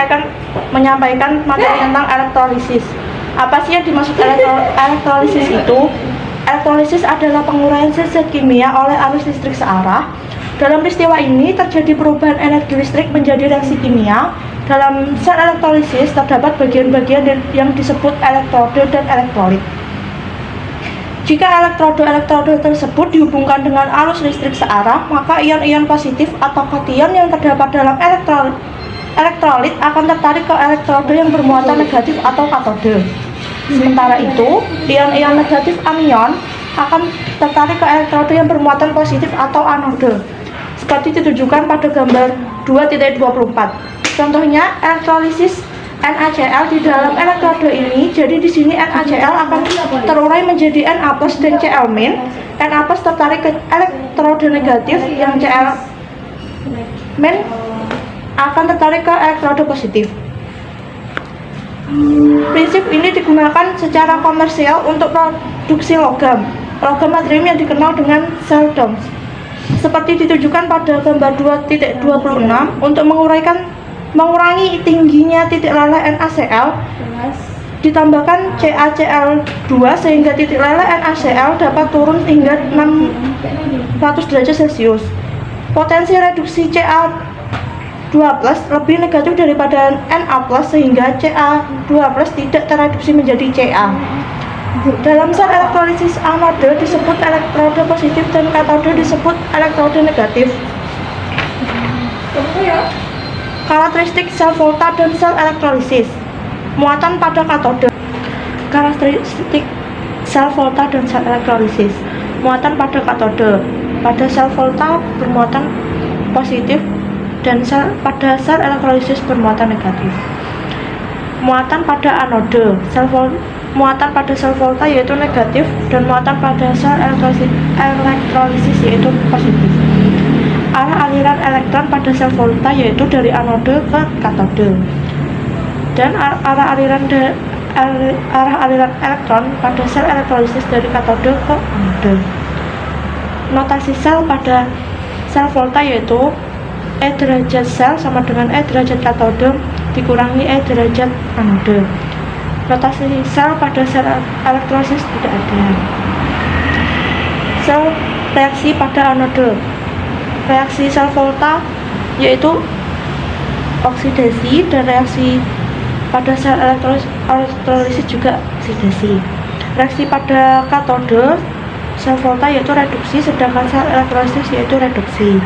saya akan menyampaikan materi tentang elektrolisis. Apa sih yang dimaksud elektrolisis itu? Elektrolisis adalah penguraian zat kimia oleh arus listrik searah. Dalam peristiwa ini terjadi perubahan energi listrik menjadi reaksi kimia. Dalam sel elektrolisis terdapat bagian-bagian yang disebut elektrode dan elektrolit. Jika elektrode tersebut dihubungkan dengan arus listrik searah, maka ion-ion positif atau kation yang terdapat dalam elektrolit akan tertarik ke elektrode yang bermuatan negatif atau katode. Sementara itu, ion-ion negatif anion akan tertarik ke elektrode yang bermuatan positif atau anode, seperti ditunjukkan pada gambar 2.24. Contohnya, elektrolisis NaCl di dalam elektrode ini. Jadi di sini NaCl akan terurai menjadi Na+ dan Cl-. Na+ tertarik ke elektrode negatif, yang Cl- akan tertarik ke elektrode positif. Prinsip ini digunakan secara komersial untuk produksi logam natrium yang dikenal dengan seldom. Seperti ditunjukkan pada gambar 2.26, untuk mengurangi tingginya titik leleh NaCl, ditambahkan CaCl2 sehingga titik leleh NaCl dapat turun hingga 600 derajat Celcius. Potensi reduksi Ca2+ lebih negatif daripada Na+, sehingga Ca2+ tidak tereduksi menjadi Ca. Dalam sel elektrolisis, anode disebut elektrode positif dan katode disebut elektrode negatif. Karakteristik sel volta dan sel elektrolisis. Muatan pada katode. Karakteristik sel volta dan sel elektrolisis. Muatan pada katode. Pada sel volta bermuatan positif dan pada sel elektrolisis bermuatan negatif. Muatan pada anode. Muatan pada sel volta yaitu negatif, dan muatan pada sel elektrolisis yaitu positif. Arah aliran elektron pada sel volta yaitu dari anode ke katode, dan arah aliran elektron pada sel elektrolisis dari katode ke anode. Notasi sel pada sel volta yaitu E derajat sel sama dengan E derajat katode dikurangi E derajat anode. Notasi sel pada sel elektrolisis tidak ada. Sel reaksi pada anode. Reaksi sel volta yaitu oksidasi, dan reaksi pada sel elektrolisis juga oksidasi. Reaksi pada katode sel volta yaitu reduksi, sedangkan sel elektrolisis yaitu reduksi.